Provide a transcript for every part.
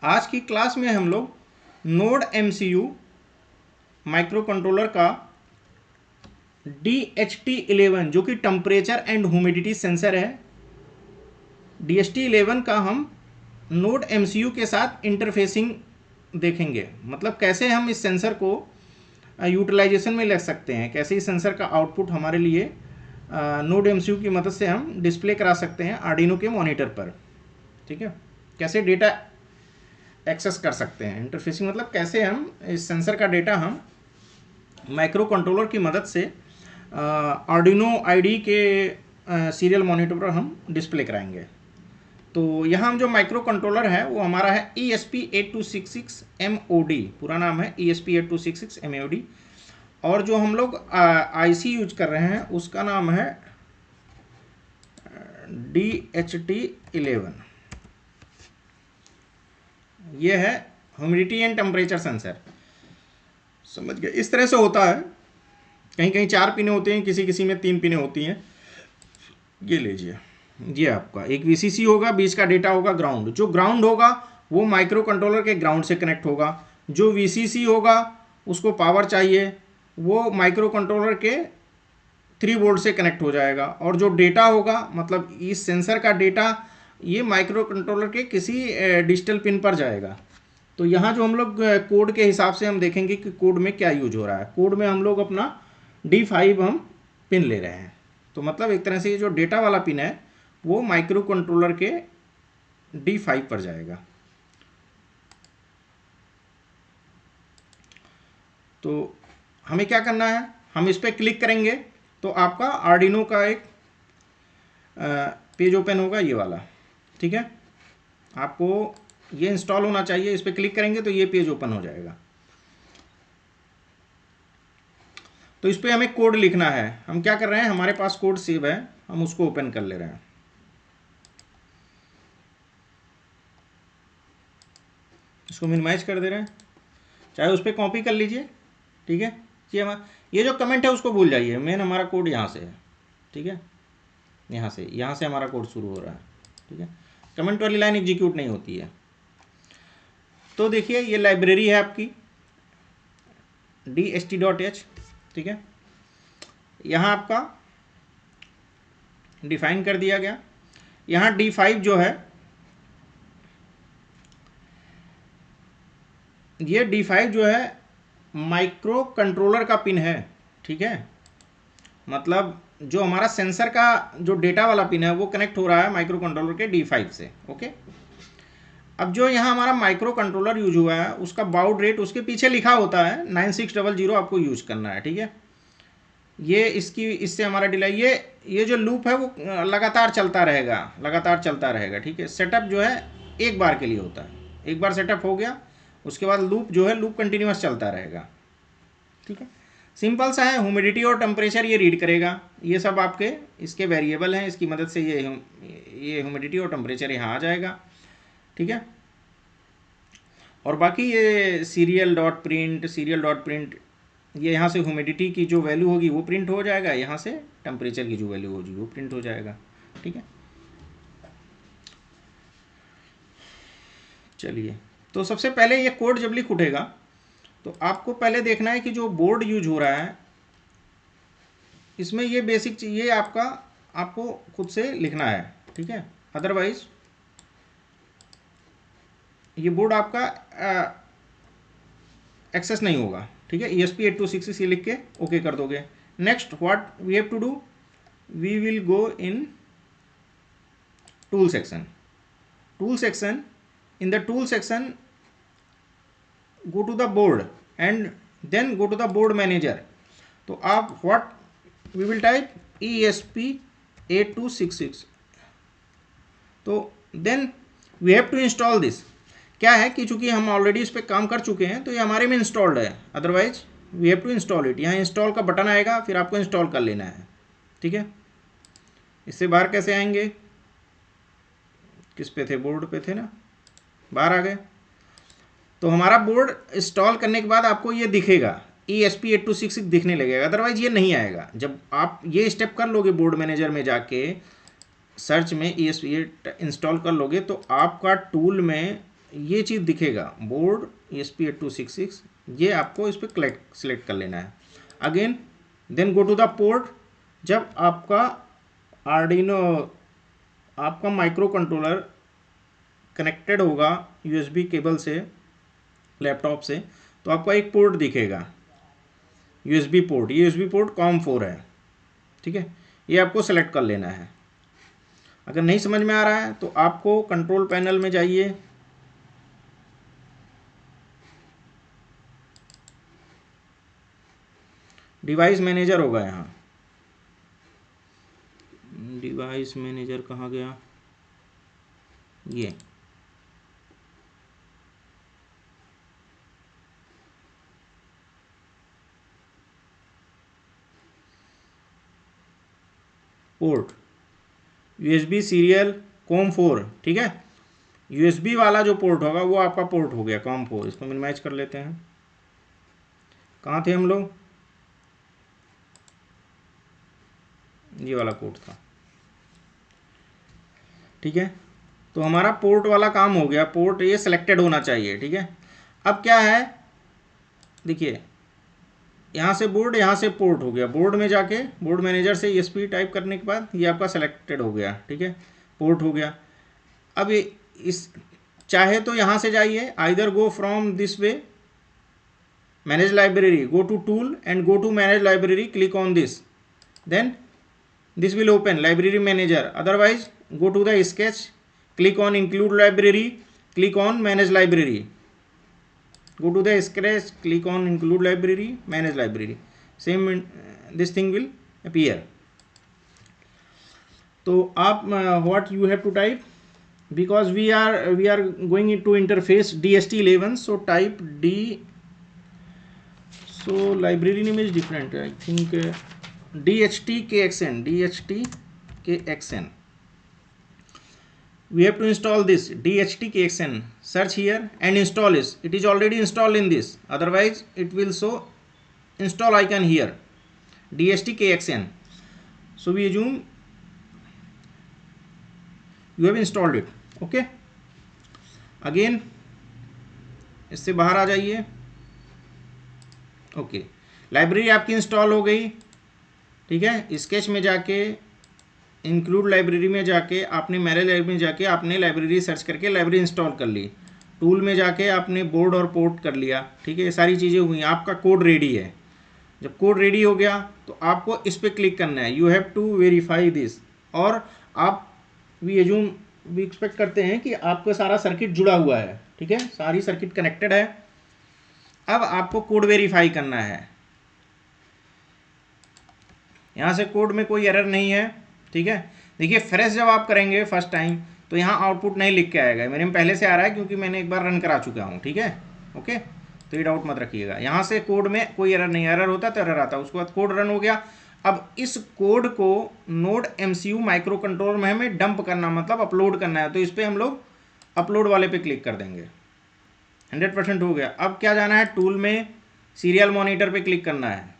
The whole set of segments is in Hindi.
आज की क्लास में हम लोग नोड एमसीयू माइक्रो कंट्रोलर का DHT11 जो कि टेम्परेचर एंड ह्यूमिडिटी सेंसर है, DHT11 का हम नोड एमसीयू के साथ इंटरफेसिंग देखेंगे। मतलब कैसे हम इस सेंसर को यूटिलाइजेशन में ले सकते हैं, कैसे इस सेंसर का आउटपुट हमारे लिए नोड एमसीयू की मदद से हम डिस्प्ले करा सकते हैं आर्डिनो के मॉनिटर पर। ठीक है, कैसे डेटा एक्सेस कर सकते हैं। इंटरफेसिंग मतलब कैसे हम इस सेंसर का डेटा हम माइक्रो कंट्रोलर की मदद से आर्डिनो आईडी के सीरियल मॉनिटर पर हम डिस्प्ले कराएंगे। तो यहाँ हम जो माइक्रो कंट्रोलर है वो हमारा है ESP8266 MOD, पूरा नाम है ESP8266 MOD। और जो हम लोग IC यूज कर रहे हैं उसका नाम है DHT11। ये है ह्यूमिडिटी एंड टेम्परेचर सेंसर। समझ गए? इस तरह से होता है, कहीं कहीं 4 पिने होते हैं, किसी किसी में 3 पिने होती हैं। ये लीजिए, ये आपका एक VCC होगा, बीच का डेटा होगा ग्राउंड। जो ग्राउंड होगा वो माइक्रो कंट्रोलर के ग्राउंड से कनेक्ट होगा। जो VCC होगा उसको पावर चाहिए, वो माइक्रो कंट्रोलर के 3 वोल्ट से कनेक्ट हो जाएगा। और जो डेटा होगा, मतलब इस सेंसर का डेटा, ये माइक्रो कंट्रोलर के किसी डिजिटल पिन पर जाएगा। तो यहाँ जो हम लोग कोड के हिसाब से हम देखेंगे कि कोड में क्या यूज हो रहा है। कोड में हम लोग अपना D5 हम पिन ले रहे हैं। तो मतलब एक तरह से ये जो डेटा वाला पिन है वो माइक्रो कंट्रोलर के D5 पर जाएगा। तो हमें क्या करना है, हम इस पर क्लिक करेंगे तो आपका आर्डिनो का एक पेज ओपन होगा, ये वाला। ठीक है, आपको ये इंस्टॉल होना चाहिए। इस पर क्लिक करेंगे तो ये पेज ओपन हो जाएगा। तो इस पर हमें कोड लिखना है। हम क्या कर रहे हैं, हमारे पास कोड सेव है, हम उसको ओपन कर ले रहे हैं। इसको मिनिमाइज कर दे रहे हैं, चाहे उस पर कॉपी कर लीजिए। ठीक है, ये जो कमेंट है उसको भूल जाइए। मेन हमारा कोड यहाँ से है। ठीक है, यहाँ से हमारा कोड शुरू हो रहा है। ठीक है, कमेंट वाली लाइन एग्जीक्यूट नहीं होती है। तो देखिए, ये लाइब्रेरी है आपकी DHT.h। ठीक है, यहाँ आपका डिफाइन कर दिया गया। यहाँ D5 जो है, ये D5 जो है माइक्रो कंट्रोलर का पिन है। ठीक है, मतलब जो हमारा सेंसर का जो डेटा वाला पिन है वो कनेक्ट हो रहा है माइक्रो कंट्रोलर के D5 से। ओके, अब जो यहाँ हमारा माइक्रो कंट्रोलर यूज हुआ है उसका बाउड रेट उसके पीछे लिखा होता है 9600 आपको यूज करना है। ठीक है, ये इससे हमारा डिले, ये जो लूप है वो लगातार चलता रहेगा। ठीक है, सेटअप जो है एक बार के लिए होता है, एक बार सेटअप हो गया उसके बाद लूप जो है लूप कंटिन्यूस चलता रहेगा। ठीक है, सिंपल सा है। ह्यूमिडिटी और टेम्परेचर ये रीड करेगा, ये सब आपके इसके वेरिएबल हैं, इसकी मदद से ये ह्यूमिडिटी और टेम्परेचर यहाँ आ जाएगा। ठीक है, और बाकी ये सीरियल डॉट प्रिंट ये यहाँ से ह्यूमिडिटी की जो वैल्यू होगी वो प्रिंट हो जाएगा, यहाँ से टेम्परेचर की जो वैल्यू होगी वो प्रिंट हो जाएगा। ठीक है, चलिए, तो सबसे पहले ये कोड जब लिख उठेगा तो आपको पहले देखना है कि जो बोर्ड यूज हो रहा है इसमें ये बेसिक ये आपको खुद से लिखना है। ठीक है, अदरवाइज ये बोर्ड आपका एक्सेस नहीं होगा। ठीक है, ESP8266 ये लिख के ओके कर दोगे। Next what we have to do, we will go in tool section. In the tool section go to the board and then go to the board manager। तो आप what we will type ESP8266। तो then we have to install this। क्या है कि चूंकि हम ऑलरेडी इस पर काम कर चुके हैं तो ये हमारे में इंस्टॉल्ड है, otherwise we have to install it. यहाँ इंस्टॉल का बटन आएगा, फिर आपको इंस्टॉल कर लेना है। ठीक है, इससे बाहर कैसे आएंगे, किस पे थे, बोर्ड पे थे ना, बाहर आ गए। तो हमारा बोर्ड इंस्टॉल करने के बाद आपको ये दिखेगा, ESP8266 दिखने लगेगा, अदरवाइज ये नहीं आएगा। जब आप ये स्टेप कर लोगे बोर्ड मैनेजर में जाके सर्च में ESP इंस्टॉल कर लोगे तो आपका टूल में ये चीज़ दिखेगा बोर्ड ESP8266, ये आपको इस पर सिलेक्ट कर लेना है। Again then go to the port. जब आपका आर्डिनो आपका माइक्रो कंट्रोलर कनेक्टेड होगा USB केबल से लैपटॉप से, तो आपको एक पोर्ट दिखेगा USB पोर्ट। ये USB पोर्ट COM4 है, ठीक है। ये आपको सेलेक्ट कर लेना है। अगर नहीं समझ में आ रहा है तो आपको कंट्रोल पैनल में जाइए, डिवाइस मैनेजर होगा यहाँ। डिवाइस मैनेजर कहाँ गया, ये पोर्ट USB सीरियल COM4, ठीक है। USB वाला जो पोर्ट होगा वो आपका पोर्ट हो गया COM4। इसको मिनिमाइज कर लेते हैं। कहाँ थे हम लोग, ये वाला कोड था, ठीक है। तो हमारा पोर्ट वाला काम हो गया, पोर्ट ये सिलेक्टेड होना चाहिए, ठीक है। अब क्या है, देखिए यहाँ से बोर्ड, यहाँ से पोर्ट हो गया। बोर्ड में जाके बोर्ड मैनेजर से ESP टाइप करने के बाद ये आपका सेलेक्टेड हो गया, ठीक है, पोर्ट हो गया। अब ये इस चाहे तो यहाँ से जाइए, either go from this way, manage library, go to tool and go to manage library, click on this, then this will open library manager. Otherwise go to the sketch, click on include library, click on manage library, go to the sketch, click on include library, manage library, same this thing will appear. तो आप what you have to type, because we are going into interface DHT11, so type D, so library name is different, I think DHTKXN, DHTKXN. We have to install this DHTKXN. Search here and install this. It is already installed in this. Otherwise, it will show install icon here. DHTKXN. So we assume you have installed it. Okay. Again, इससे बाहर आ जाइए। ओके, लाइब्रेरी आपकी इंस्टॉल हो गई, ठीक है। स्केच में जाके, इंक्लूड लाइब्रेरी में जाके, आपने मैनेज लाइब्रेरी में जाके आपने लाइब्रेरी सर्च करके लाइब्रेरी इंस्टॉल कर ली। टूल में जाके आपने बोर्ड और पोर्ट कर लिया, ठीक है। ये सारी चीज़ें हुई, आपका कोड रेडी है। जब कोड रेडी हो गया तो आपको इस पर क्लिक करना है, you have to verify this. और आप वी एक्सपेक्ट करते हैं कि आपका सारा सर्किट जुड़ा हुआ है, ठीक है, सारी सर्किट कनेक्टेड है। अब आपको कोड वेरीफाई करना है। यहाँ से कोड में कोई एरर नहीं है, ठीक है। देखिए फ्रेश जब आप करेंगे फर्स्ट टाइम तो यहाँ आउटपुट नहीं लिख के आएगा। मेरे में पहले से आ रहा है क्योंकि मैंने एक बार रन करा चुका हूँ, ठीक है। ओके, तो ये डाउट मत रखिएगा। यहाँ से कोड में कोई एरर नहीं, एरर होता तो एरर आता। उसके बाद कोड रन हो गया। अब इस कोड को नोड MCU माइक्रो कंट्रोलर में हमें डंप करना, मतलब अपलोड करना है। तो इस पर हम लोग अपलोड वाले पे क्लिक कर देंगे। 100% हो गया। अब क्या जाना है, टूल में सीरियल मॉनिटर पे क्लिक करना है,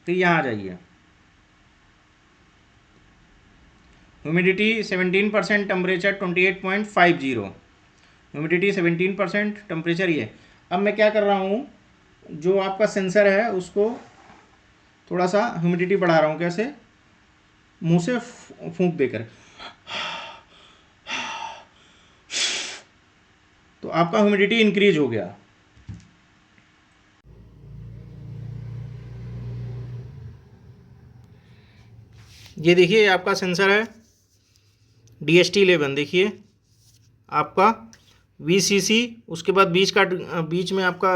फिर यहाँ आ जाइए। ह्यूमिडिटी 17%, टेम्परेचर 28.50, ह्यूमिडिटी 17%, टेम्परेचर ये। अब मैं क्या कर रहा हूँ, जो आपका सेंसर है उसको थोड़ा सा ह्यूमिडिटी बढ़ा रहा हूँ। कैसे, मुंह से फूंक देकर, तो आपका ह्यूमिडिटी इंक्रीज हो गया। ये देखिए आपका सेंसर है DHT11, देखिए आपका VCC, उसके बाद बीच में आपका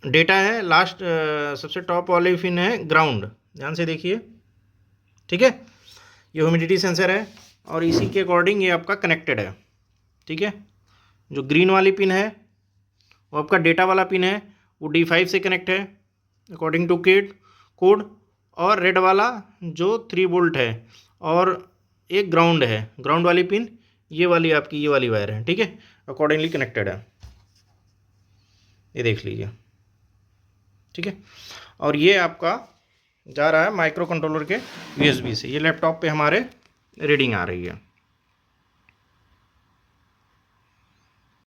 डेटा है, लास्ट सबसे टॉप वाले पिन है ग्राउंड, ध्यान से देखिए, ठीक है। ये ह्यूमिडिटी सेंसर है और इसी के अकॉर्डिंग ये आपका कनेक्टेड है, ठीक है। जो ग्रीन वाली पिन है वो आपका डेटा वाला पिन है, वो D5 से कनेक्ट है अकॉर्डिंग टू कोड। और रेड वाला जो 3 वोल्ट है और एक ग्राउंड है, ग्राउंड वाली पिन ये वाली आपकी, ये वाली वायर है, ठीक है, अकॉर्डिंगली कनेक्टेड है। ये देख लीजिए, ठीक है। और ये आपका जा रहा है माइक्रो कंट्रोलर के USB से। ये लैपटॉप पे हमारे रीडिंग आ रही है।